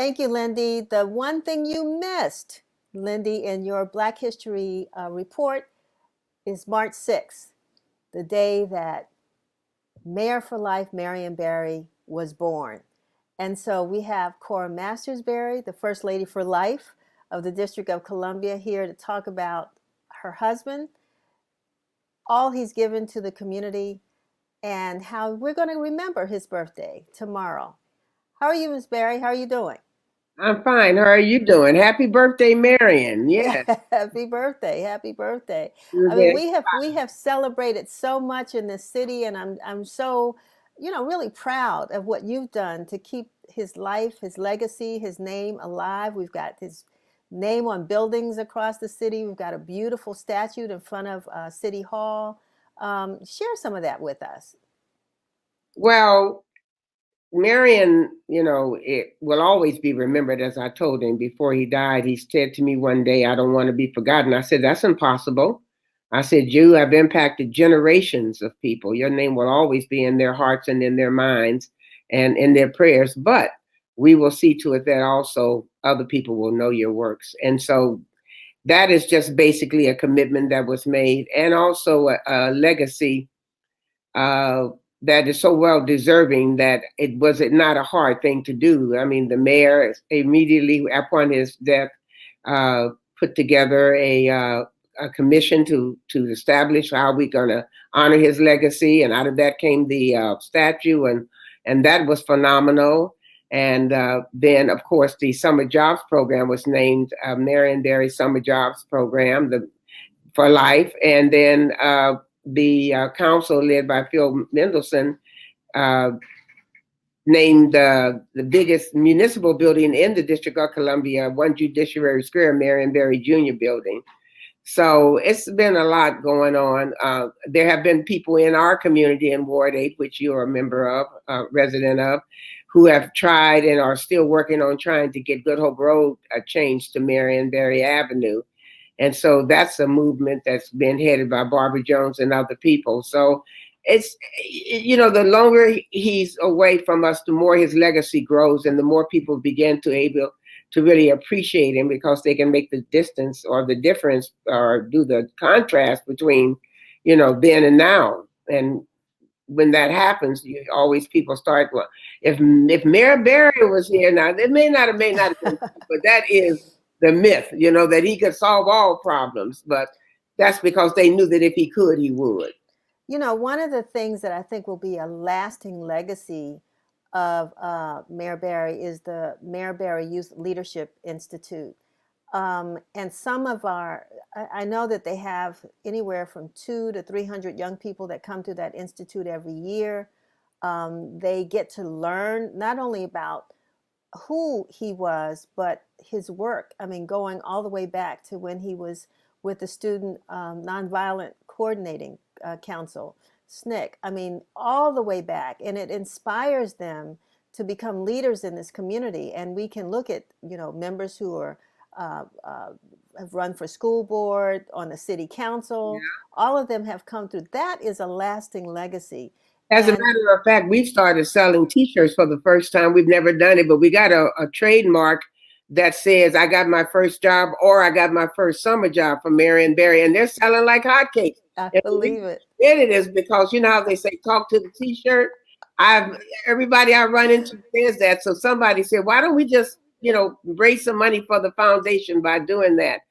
Thank you, Lindy. The one thing you missed, Lindy, in your Black History report is March 6th, the day that Mayor for Life Marion Barry was born. And so we have Cora Mastersberry, the First Lady for Life of the District of Columbia, here to talk about her husband, all he's given to the community, and how we're going to remember his birthday tomorrow. How are you, Ms. Barry? How are you doing? I'm fine. How are you doing? Happy birthday, Marion. Yeah, Yes. happy birthday. Happy birthday. You're I mean, very we have celebrated so much in this city, and I'm so, really proud of what you've done to keep his life, his legacy, his name alive. We've got his name on buildings across the city. We've got a beautiful statue in front of City Hall. Share some of that with us. well. Marion, it will always be remembered. As I told him before he died, he said to me one day, "I don't want to be forgotten." I said, "That's impossible." I said, "You have impacted generations of people. Your name will always be in their hearts and in their minds and in their prayers. But we will see to it that also other people will know your works." And so that is just basically a commitment that was made, and also a legacy uh, that is so well deserving that it was not a hard thing to do. I mean, the mayor immediately upon his death uh, put together a commission to establish how we're going to honor his legacy, and out of that came the statue, and that was phenomenal. And then, of course, the summer jobs program was named Marion Barry Summer Jobs Program, for life. And then the council led by Phil Mendelson uh, named the biggest municipal building in the District of Columbia, One Judiciary Square, Marion Barry Jr. building. So it's been a lot going on. There have been people in our community in Ward 8, which you're a member of, resident of, who have tried and are still working on trying to get Good Hope Road changed to Marion Barry Avenue. And so that's a movement that's been headed by Barbara Jones and other people. So it's, the longer he's away from us, the more his legacy grows and the more people begin to able to really appreciate him, because they can make the distance or the difference or do the contrast between, then and now. And when that happens, you always people start, well, if Mayor Barry was here now, it may not have been, but that is the myth, that he could solve all problems. But that's because they knew that if he could, he would. One of the things that I think will be a lasting legacy of Mayor Barry is the Mayor Barry Youth Leadership Institute. And some of I know that they have anywhere from 200 to 300 young people that come to that institute every year. They get to learn not only about who he was, but his work. I mean, going all the way back to when he was with the Student Nonviolent Coordinating Council, SNCC. I mean, all the way back. And it inspires them to become leaders in this community. And we can look at, members who are have run for school board, on the city council. Yeah. All of them have come through. That is a lasting legacy. As a matter of fact, we've started selling T-shirts for the first time. We've never done it, but we got a trademark that says, "I got my first job," or "I got my first summer job from Marion Barry," and they're selling like hotcakes. I believe it. And it is because how they say, "Talk to the T-shirt." Everybody I run into says that. So somebody said, "Why don't we just raise some money for the foundation by doing that?"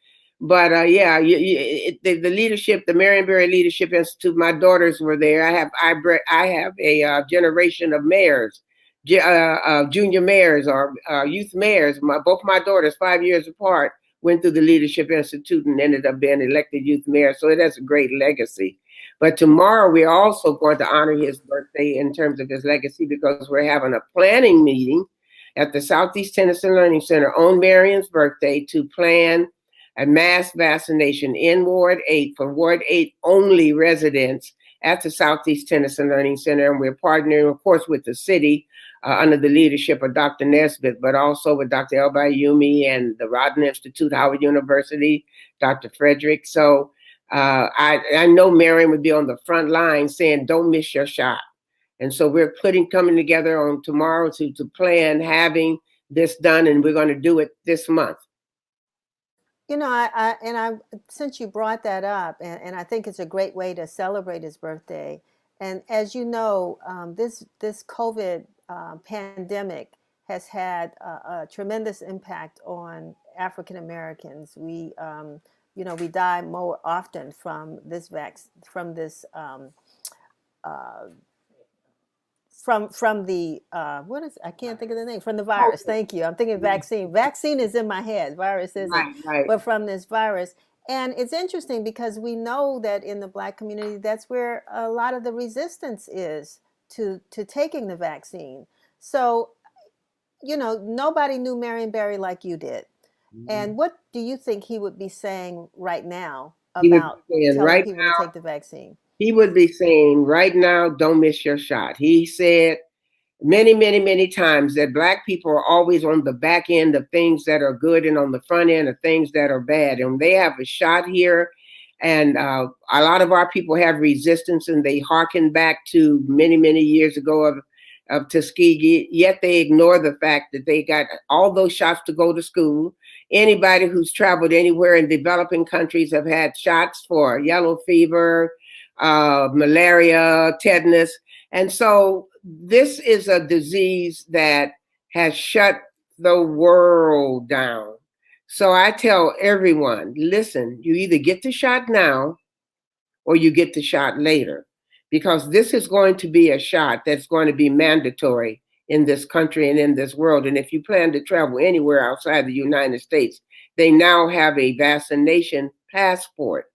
But the leadership, the Marion Barry Leadership Institute. My daughters were there. I have a generation of mayors, junior mayors or youth mayors. Both my daughters, 5 years apart, went through the Leadership Institute and ended up being elected youth mayor. So it has a great legacy. But tomorrow we're also going to honor his birthday in terms of his legacy, because we're having a planning meeting at the Southeast Tennessee Learning Center on Marion's birthday to plan a mass vaccination in Ward 8 for Ward 8 only residents at the Southeast Tennessee Learning Center. And we're partnering, of course, with the city under the leadership of Dr. Nesbitt, but also with Dr. Elbayumi and the Rodden Institute, Howard University, Dr. Frederick. So I know Marion would be on the front line saying, "Don't miss your shot." And so we're coming together on tomorrow to plan having this done, and we're going to do it this month. You know, since you brought that up, and I think it's a great way to celebrate his birthday. And as you know, this COVID pandemic has had a tremendous impact on African Americans. We die more often from this uh, from the what is I can't think of the name, from the virus. Thank you. I'm thinking vaccine. Vaccine is in my head. Virus isn't. Right, right. But from this virus. And it's interesting because we know that in the Black community, that's where a lot of the resistance is to taking the vaccine. So, nobody knew Marion Barry like you did. And what do you think he would be saying right now He would about be saying telling right people to now, take the vaccine? he would be saying right now, don't miss your shot. He said many, many, many times that Black people are always on the back end of things that are good and on the front end of things that are bad. And they have a shot here. And a lot of our people have resistance, and they hearken back to many, many years ago of Tuskegee, yet they ignore the fact that they got all those shots to go to school. Anybody who's traveled anywhere in developing countries have had shots for yellow fever, malaria, tetanus. And so this is a disease that has shut the world down. So I tell everyone, listen, you either get the shot now or you get the shot later, because this is going to be a shot that's going to be mandatory in this country and in this world. And if you plan to travel anywhere outside the United States, they now have a vaccination passport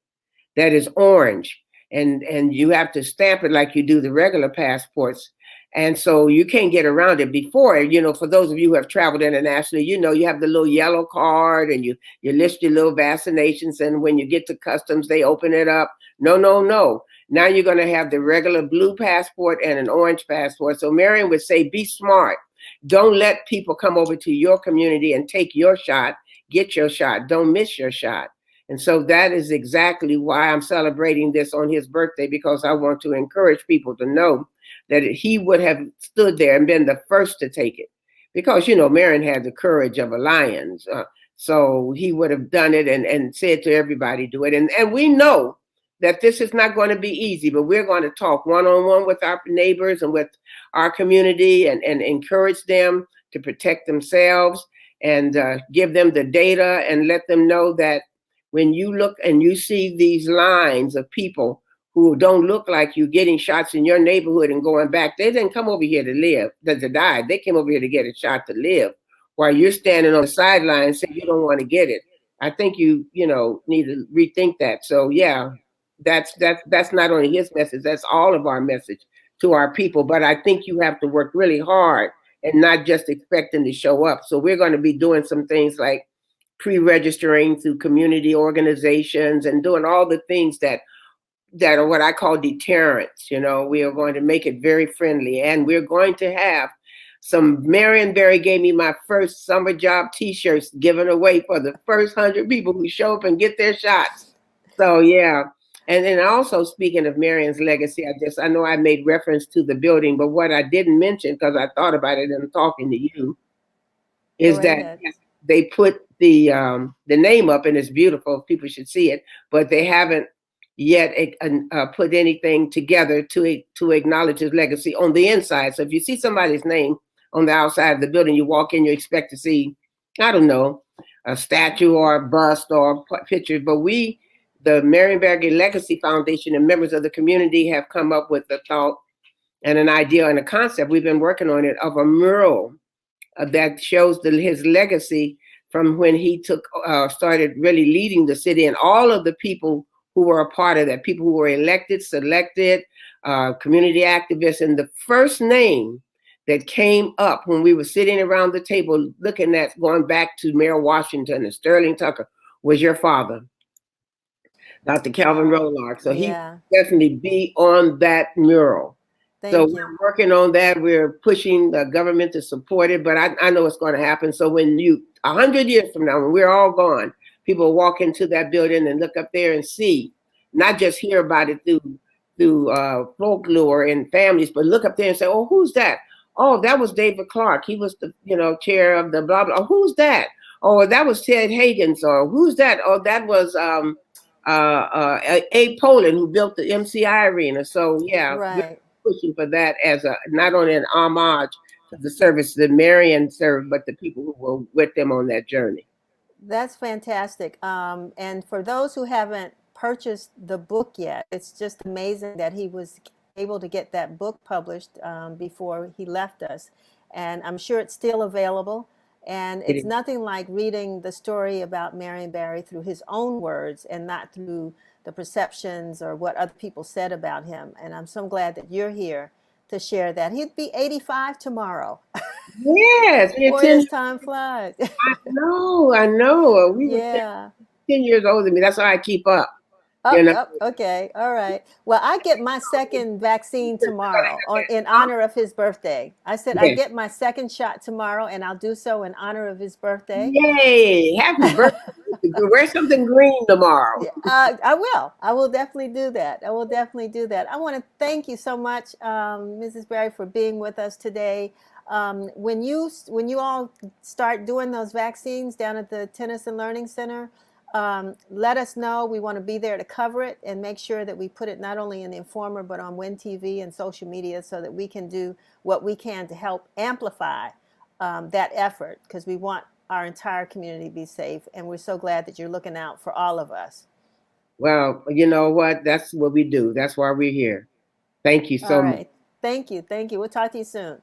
that is orange, and you have to stamp it like you do the regular passports. And so you can't get around it. Before, for those of you who have traveled internationally, you have the little yellow card, and you list your little vaccinations, and when you get to customs, they open it up. No, no, no. Now you're going to have the regular blue passport and an orange passport. So Marion would say, be smart. Don't let people come over to your community and take your shot. Get your shot. Don't miss your shot. And so that is exactly why I'm celebrating this on his birthday, because I want to encourage people to know that he would have stood there and been the first to take it. Because, Marion had the courage of a lion. So he would have done it and said to everybody, do it. And we know that this is not going to be easy, but we're going to talk one-on-one with our neighbors and with our community, and encourage them to protect themselves, and give them the data, and let them know that when you look and you see these lines of people who don't look like you getting shots in your neighborhood and going back, they didn't come over here to live, to die. They came over here to get a shot to live, while you're standing on the sideline saying you don't want to get it. I think you need to rethink that. So yeah, that's not only his message, that's all of our message to our people. But I think you have to work really hard and not just expect them to show up. So we're going to be doing some things like pre-registering through community organizations, and doing all the things that are what I call deterrents. We are going to make it very friendly, and we're going to have some. Marion Barry gave me my first summer job T-shirts given away for the first 100 people who show up and get their shots. So yeah. And then also, speaking of Marion's legacy, I know I made reference to the building, but what I didn't mention, because I thought about it in talking to you, is that they put the name up, and it's beautiful. People should see it, but they haven't yet put anything together to acknowledge his legacy on the inside. So if you see somebody's name on the outside of the building, you walk in, you expect to see, I don't know, a statue or a bust or a picture. But the Marion Barry Legacy Foundation and members of the community have come up with a thought and an idea and a concept. We've been working on it, of a mural that shows his legacy from when he started really leading the city, and all of the people who were a part of that, people who were elected, selected, community activists. And the first name that came up when we were sitting around the table looking at going back to Mayor Washington and Sterling Tucker was your father, Dr. Calvin Rolark. So he definitely be on that mural. So we're working on that. We're pushing the government to support it, but I know it's going to happen. So when 100 years from now, when we're all gone, people walk into that building and look up there and see, not just hear about it through folklore and families, but look up there and say, oh, who's that? Oh, that was David Clark. He was the, chair of the blah blah. Oh, who's that? Oh, that was Ted Higgins. Or who's that? Oh, that was Abe Poland, who built the MCI arena. So yeah, we're Right. pushing for that as a not only an homage to the service that Marion served, but the people who were with them on that journey. That's fantastic. And for those who haven't purchased the book yet, it's just amazing that he was able to get that book published before he left us. And I'm sure it's still available. And It it's is. nothing like reading the story about Marion Barry through his own words and not through the perceptions or what other people said about him. And I'm so glad that you're here to share that. He'd be 85 tomorrow. Yes, we had Boy, 10. this time flies. No, I know. We were Yeah. 10 years older than me. That's how I keep up. You Up, know, up, okay, all right. Well, I get my second vaccine tomorrow in huh? honor of his birthday. I said I Yes. get my second shot tomorrow, and I'll do so in honor of his birthday. Yay! Happy birthday! Wear something green tomorrow. Yeah, I will. I will definitely do that. I will definitely do that. I want to thank you so much, Mrs. Barry, for being with us today. When you all start doing those vaccines down at the Tennis and Learning Center, let us know. We want to be there to cover it and make sure that we put it not only in the Informer but on Win TV and social media so that we can do what we can to help amplify that effort because we want our entire community to be safe. And we're so glad that you're looking out for all of us. Well, you know what? That's what we do. That's why we're here. Thank you All so much. right. Thank you. Thank you. We'll talk to you soon.